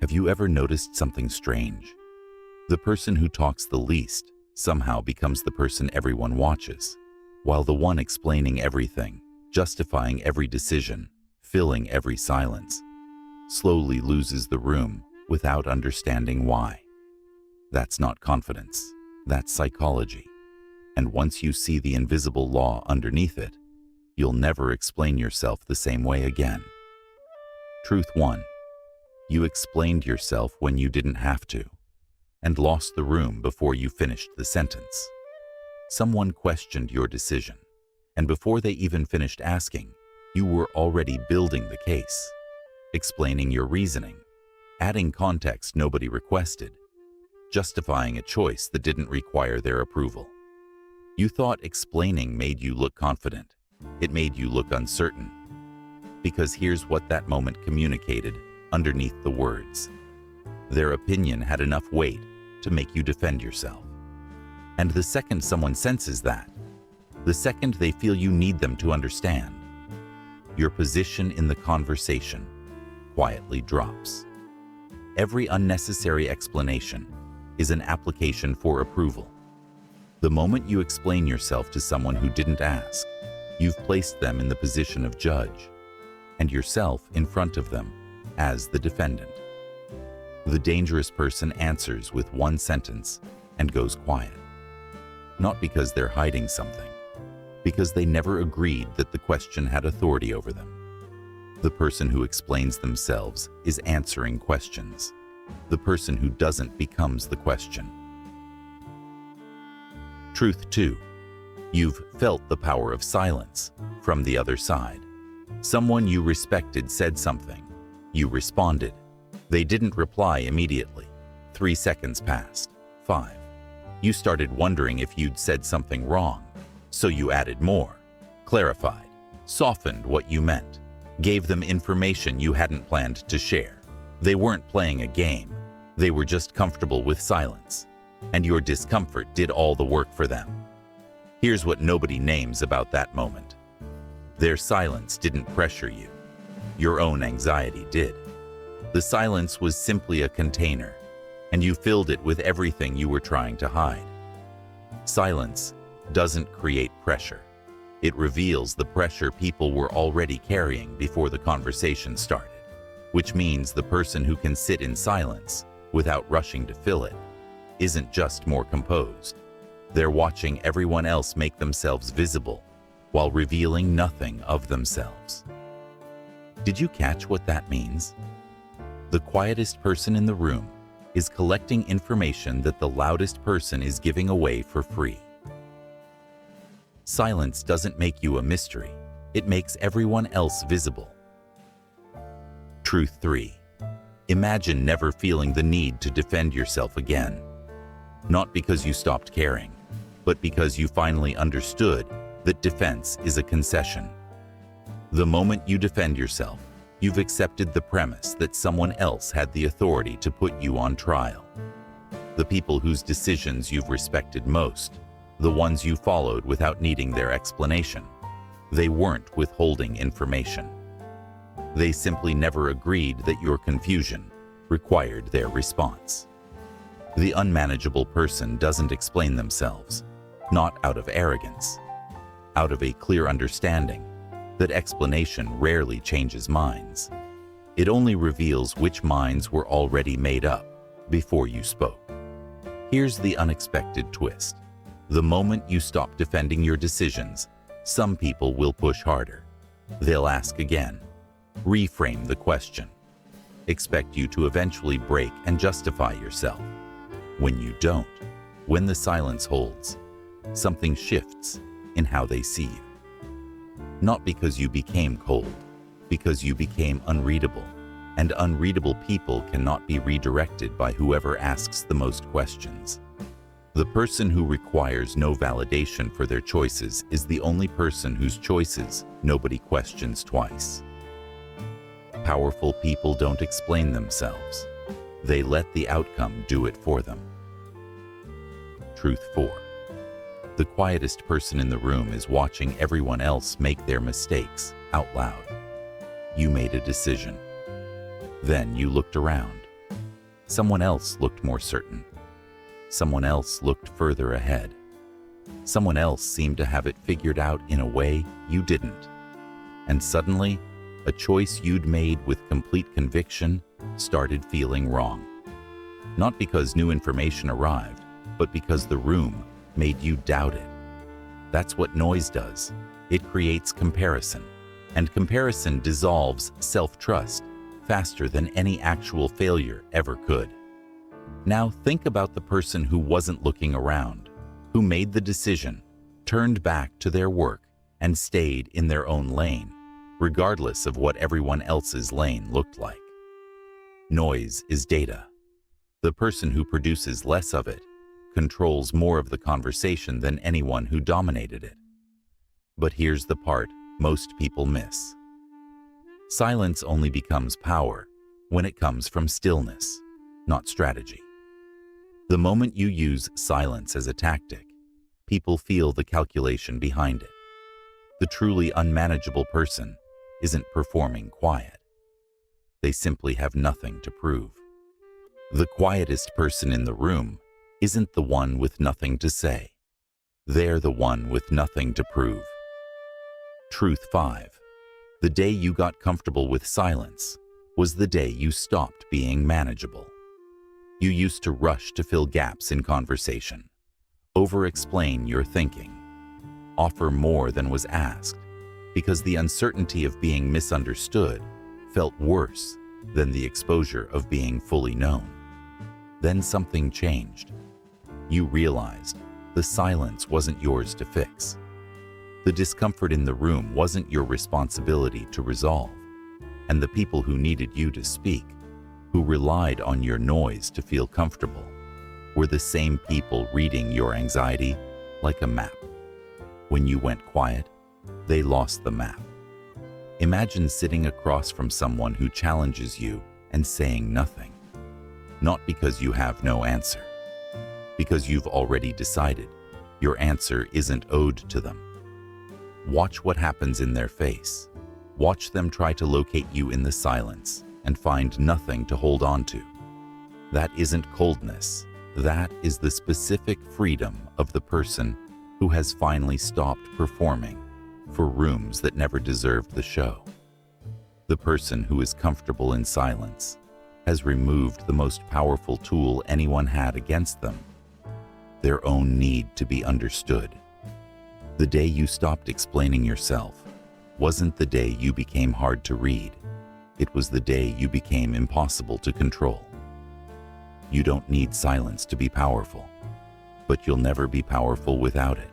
Have you ever noticed something strange? The person who talks the least somehow becomes the person everyone watches, while the one explaining everything, justifying every decision, filling every silence, slowly loses the room without understanding why. That's not confidence, that's psychology. And once you see the invisible law underneath it, you'll never explain yourself the same way again. Truth 1. You explained yourself when you didn't have to, and lost the room before you finished the sentence. Someone questioned your decision, and before they even finished asking, you were already building the case, explaining your reasoning, adding context nobody requested, justifying a choice that didn't require their approval. You thought explaining made you look confident. It made you look uncertain. Because here's what that moment communicated underneath the words. Their opinion had enough weight to make you defend yourself. And the second someone senses that, the second they feel you need them to understand, your position in the conversation quietly drops. Every unnecessary explanation is an application for approval. The moment you explain yourself to someone who didn't ask, you've placed them in the position of judge, and yourself in front of them as the defendant. The dangerous person answers with one sentence and goes quiet. Not because they're hiding something, because they never agreed that the question had authority over them. The person who explains themselves is answering questions. The person who doesn't becomes the question. Truth 2. You've felt the power of silence from the other side. Someone you respected said something. You responded. They didn't reply immediately. 3 seconds passed. 5. You started wondering if you'd said something wrong, so you added more, clarified, softened what you meant, gave them information you hadn't planned to share. They weren't playing a game. They were just comfortable with silence, and your discomfort did all the work for them. Here's what nobody names about that moment. Their silence didn't pressure you. Your own anxiety did. The silence was simply a container, and you filled it with everything you were trying to hide. Silence doesn't create pressure. It reveals the pressure people were already carrying before the conversation started, which means the person who can sit in silence without rushing to fill it isn't just more composed. They're watching everyone else make themselves visible while revealing nothing of themselves. Did you catch what that means? The quietest person in the room is collecting information that the loudest person is giving away for free. Silence doesn't make you a mystery. It makes everyone else visible. Truth 3. Imagine never feeling the need to defend yourself again. Not because you stopped caring, but because you finally understood that defense is a concession. The moment you defend yourself, you've accepted the premise that someone else had the authority to put you on trial. The people whose decisions you've respected most, the ones you followed without needing their explanation, they weren't withholding information. They simply never agreed that your confusion required their response. The unmanageable person doesn't explain themselves, not out of arrogance, out of a clear understanding that explanation rarely changes minds. It only reveals which minds were already made up before you spoke. Here's the unexpected twist. The moment you stop defending your decisions, some people will push harder. They'll ask again, reframe the question, expect you to eventually break and justify yourself. When you don't, when the silence holds, something shifts in how they see you. Not because you became cold, because you became unreadable, and unreadable people cannot be redirected by whoever asks the most questions. The person who requires no validation for their choices is the only person whose choices nobody questions twice. Powerful people don't explain themselves. They let the outcome do it for them. Truth 4. The quietest person in the room is watching everyone else make their mistakes out loud. You made a decision. Then you looked around. Someone else looked more certain. Someone else looked further ahead. Someone else seemed to have it figured out in a way you didn't. And suddenly, a choice you'd made with complete conviction started feeling wrong. Not because new information arrived, but because the room made you doubt it. That's what noise does. It creates comparison, and comparison dissolves self-trust faster than any actual failure ever could. Now think about the person who wasn't looking around, who made the decision, turned back to their work, and stayed in their own lane, regardless of what everyone else's lane looked like. Noise is data. The person who produces less of it controls more of the conversation than anyone who dominated it. But here's the part most people miss. Silence only becomes power when it comes from stillness, not strategy. The moment you use silence as a tactic, people feel the calculation behind it. The truly unmanageable person isn't performing quiet. They simply have nothing to prove. The quietest person in the room isn't the one with nothing to say. They're the one with nothing to prove. Truth 5. The day you got comfortable with silence was the day you stopped being manageable. You used to rush to fill gaps in conversation, over-explain your thinking, offer more than was asked, because the uncertainty of being misunderstood felt worse than the exposure of being fully known. Then something changed. You realized the silence wasn't yours to fix. The discomfort in the room wasn't your responsibility to resolve, and the people who needed you to speak, who relied on your noise to feel comfortable, were the same people reading your anxiety like a map. When you went quiet, they lost the map. Imagine sitting across from someone who challenges you and saying nothing. Not because you have no answer, because you've already decided your answer isn't owed to them. Watch what happens in their face. Watch them try to locate you in the silence and find nothing to hold on to. That isn't coldness. That is the specific freedom of the person who has finally stopped performing for rooms that never deserved the show. The person who is comfortable in silence has removed the most powerful tool anyone had against them, their own need to be understood. The day you stopped explaining yourself wasn't the day you became hard to read. It was the day you became impossible to control. You don't need silence to be powerful, but you'll never be powerful without it.